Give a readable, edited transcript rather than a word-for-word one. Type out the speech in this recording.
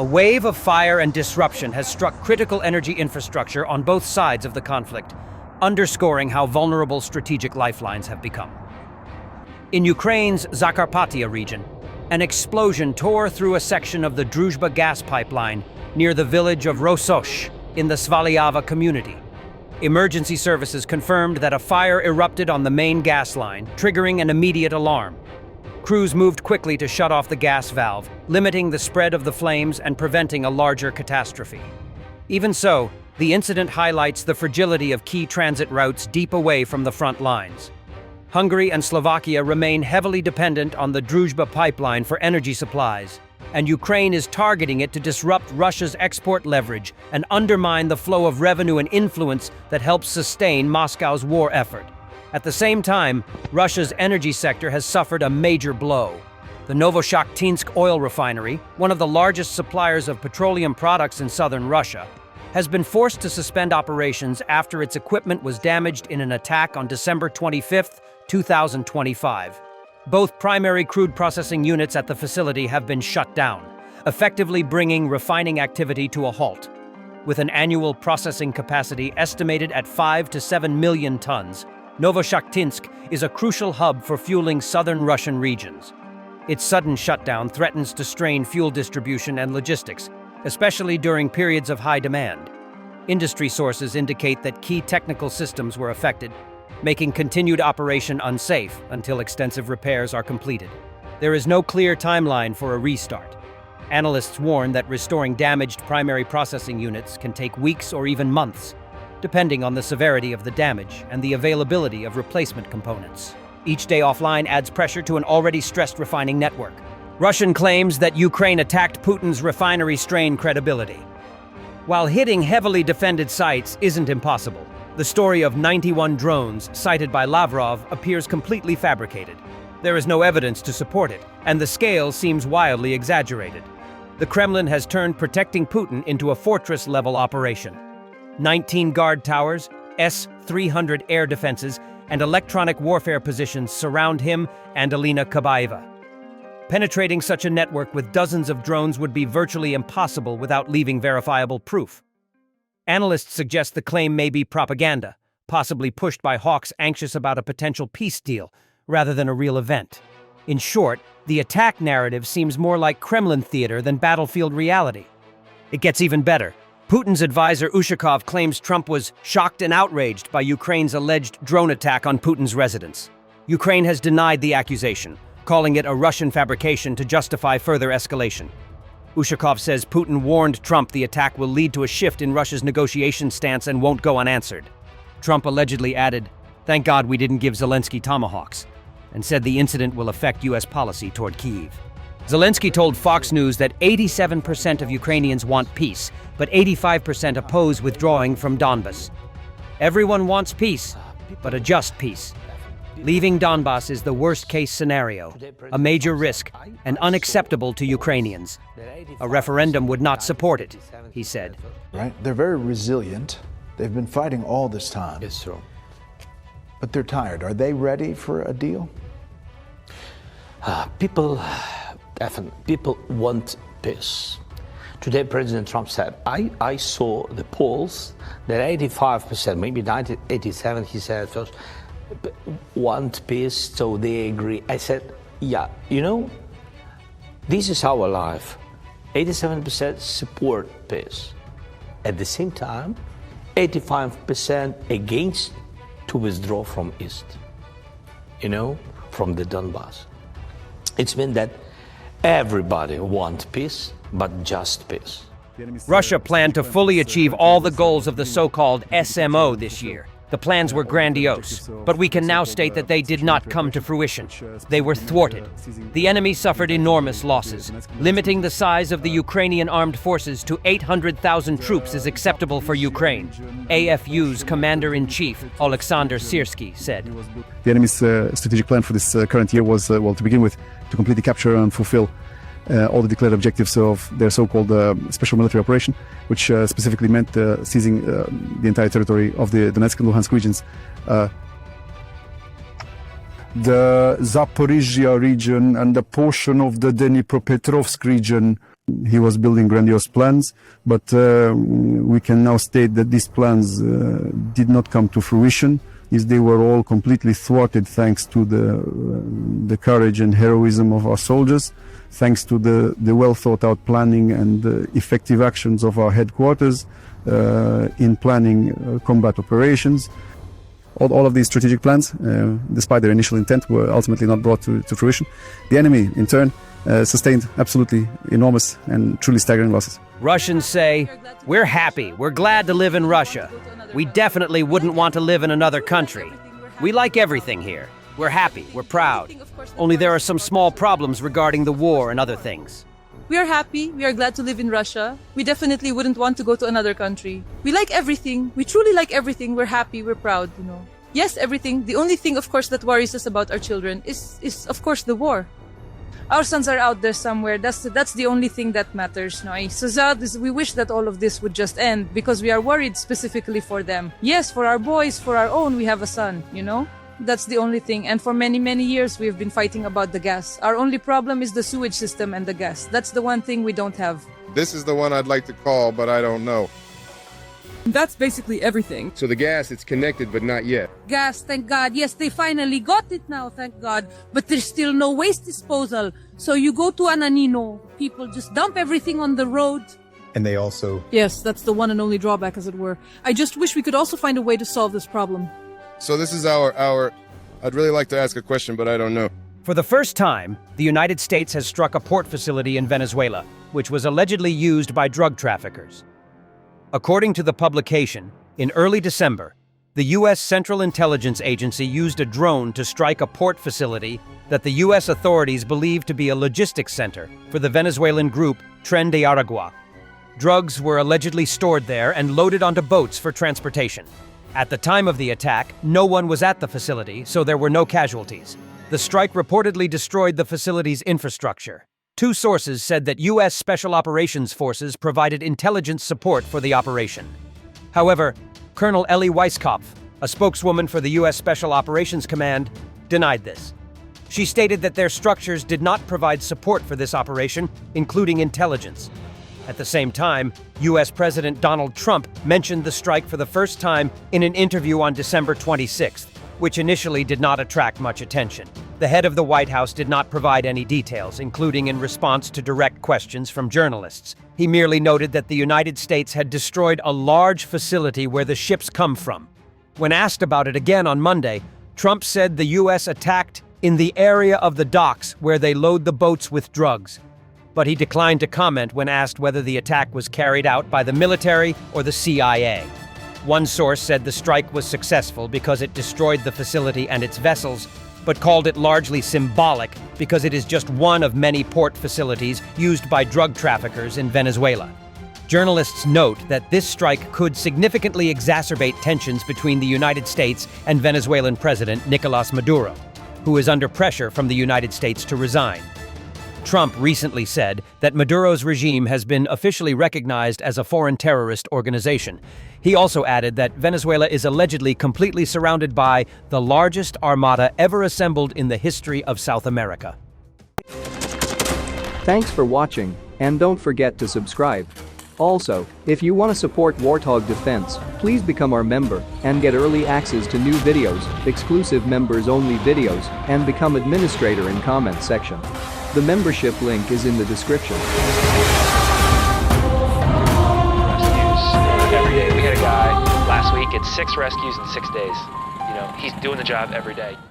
wave of fire and disruption has struck critical energy infrastructure on both sides of the conflict, underscoring how vulnerable strategic lifelines have become. In Ukraine's Zakarpattia region, an explosion tore through a section of the Druzhba gas pipeline near the village of Rososh in the Svalyava community. Emergency services confirmed that a fire erupted on the main gas line, triggering an immediate alarm. Crews moved quickly to shut off the gas valve, limiting the spread of the flames and preventing a larger catastrophe. Even so, the incident highlights the fragility of key transit routes deep away from the front lines. Hungary and Slovakia remain heavily dependent on the Druzhba pipeline for energy supplies, and Ukraine is targeting it to disrupt Russia's export leverage and undermine the flow of revenue and influence that helps sustain Moscow's war effort. At the same time, Russia's energy sector has suffered a major blow. The Novochakhtinsk oil refinery, one of the largest suppliers of petroleum products in southern Russia, has been forced to suspend operations after its equipment was damaged in an attack on December 25, 2025. Both primary crude processing units at the facility have been shut down, effectively bringing refining activity to a halt. With an annual processing capacity estimated at 5 to 7 million tons, Novochakhtinsk is a crucial hub for fueling southern Russian regions. Its sudden shutdown threatens to strain fuel distribution and logistics, especially during periods of high demand. Industry sources indicate that key technical systems were affected, making continued operation unsafe until extensive repairs are completed. There is no clear timeline for a restart. Analysts warn that restoring damaged primary processing units can take weeks or even months, depending on the severity of the damage and the availability of replacement components. Each day offline adds pressure to an already stressed refining network. Russian claims that Ukraine attacked Putin's refinery strain credibility. While hitting heavily defended sites isn't impossible, the story of 91 drones cited by Lavrov appears completely fabricated. There is no evidence to support it, and the scale seems wildly exaggerated. The Kremlin has turned protecting Putin into a fortress-level operation. 19 guard towers, S-300 air defenses, and electronic warfare positions surround him and Alina Kabaeva. Penetrating such a network with dozens of drones would be virtually impossible without leaving verifiable proof. Analysts suggest the claim may be propaganda, possibly pushed by hawks anxious about a potential peace deal, rather than a real event. In short, the attack narrative seems more like Kremlin theater than battlefield reality. It gets even better. Putin's advisor Ushakov claims Trump was shocked and outraged by Ukraine's alleged drone attack on Putin's residence. Ukraine has denied the accusation, calling it a Russian fabrication to justify further escalation. Ushakov says Putin warned Trump the attack will lead to a shift in Russia's negotiation stance and won't go unanswered. Trump allegedly added, "Thank God we didn't give Zelensky tomahawks," and said the incident will affect U.S. policy toward Kyiv. Zelensky told Fox News that 87% of Ukrainians want peace, but 85% oppose withdrawing from Donbas. Everyone wants peace, but a just peace. Leaving Donbas is the worst-case scenario, a major risk, and unacceptable to Ukrainians. A referendum would not support it, he said. Right? They're very resilient. They've been fighting all this time. It's true. But they're tired. Are they ready for a deal? People want peace. Today, President Trump said, I saw the polls that 85%, maybe 87, he said first, want peace, so they agree. I said, yeah, you know, this is our life. 87% support peace. At the same time, 85% against to withdraw from East, you know, from the Donbas. It's meant that everybody wants peace, but just peace. Russia planned to fully achieve all the goals of the so-called SMO this year. The plans were grandiose, but we can now state that they did not come to fruition. They were thwarted. The enemy suffered enormous losses. Limiting the size of the Ukrainian armed forces to 800,000 troops is acceptable for Ukraine, AFU's commander-in-chief, Oleksandr Syrsky, said. The enemy's strategic plan for this current year was, well, to begin with, to completely capture and fulfill all the declared objectives of their so-called special military operation, which specifically meant seizing the entire territory of the Donetsk and Luhansk regions. The Zaporizhia region and a portion of the Dnipropetrovsk region He was building grandiose plans, but we can now state that these plans did not come to fruition, as they were all completely thwarted thanks to the courage and heroism of our soldiers, thanks to the well thought out planning and effective actions of our headquarters in planning combat operations. All of these strategic plans, despite their initial intent, were ultimately not brought to fruition. The enemy, in turn, sustained absolutely enormous and truly staggering losses. Russians say, "We're happy, we're glad to live in Russia. We definitely wouldn't want to live in another country. We like everything here. We're happy, we're proud. Only there are some small problems regarding the war and other things." We are happy, we are glad to live in Russia. We definitely wouldn't want to go to another country. We like everything, we truly like everything, we're happy, we're proud, you know. Yes, everything. The only thing, of course, that worries us about our children is of course, the war. Our sons are out there somewhere. That's the only thing that matters, no? So we wish that all of this would just end because we are worried specifically for them. Yes, for our boys, for our own, we have a son, you know? That's the only thing. And for many, many years, we've been fighting about the gas. Our only problem is the sewage system and the gas. That's the one thing we don't have. This is the one I'd like to call, but I don't know. That's basically everything. So the gas, it's connected, but not yet. Gas, thank God. Yes, they finally got it now, thank God. But there's still no waste disposal. So you go to Ananino, people just dump everything on the road. And they also... Yes, that's the one and only drawback, as it were. I just wish we could also find a way to solve this problem. So this is our... I'd really like to ask a question, but I don't know. For the first time, the United States has struck a port facility in Venezuela, which was allegedly used by drug traffickers. According to the publication, in early December, the U.S. Central Intelligence Agency used a drone to strike a port facility that the U.S. authorities believe to be a logistics center for the Venezuelan group Tren de Aragua. Drugs were allegedly stored there and loaded onto boats for transportation. At the time of the attack, no one was at the facility, so there were no casualties. The strike reportedly destroyed the facility's infrastructure. Two sources said that U.S. Special Operations Forces provided intelligence support for the operation. However, Colonel Ellie Weisskopf, a spokeswoman for the U.S. Special Operations Command, denied this. She stated that their structures did not provide support for this operation, including intelligence. At the same time, U.S. President Donald Trump mentioned the strike for the first time in an interview on December 26th, which initially did not attract much attention. The head of the White House did not provide any details, including in response to direct questions from journalists. He merely noted that the United States had destroyed a large facility where the ships come from. When asked about it again on Monday, Trump said the U.S. attacked in the area of the docks where they load the boats with drugs. But he declined to comment when asked whether the attack was carried out by the military or the CIA. One source said the strike was successful because it destroyed the facility and its vessels, but called it largely symbolic because it is just one of many port facilities used by drug traffickers in Venezuela. Journalists note that this strike could significantly exacerbate tensions between the United States and Venezuelan President Nicolas Maduro, who is under pressure from the United States to resign. Trump recently said that Maduro's regime has been officially recognized as a foreign terrorist organization. He also added that Venezuela is allegedly completely surrounded by the largest armada ever assembled in the history of South America. Thanks for watching, and don't forget to subscribe. Also, if you want to support Warthog Defense, please become our member and get early access to new videos, exclusive members-only videos, and become administrator in comment section. The membership link is in the description. Rescues every day. We had a guy last week, it's 6 rescues in 6 days. You know, he's doing the job every day.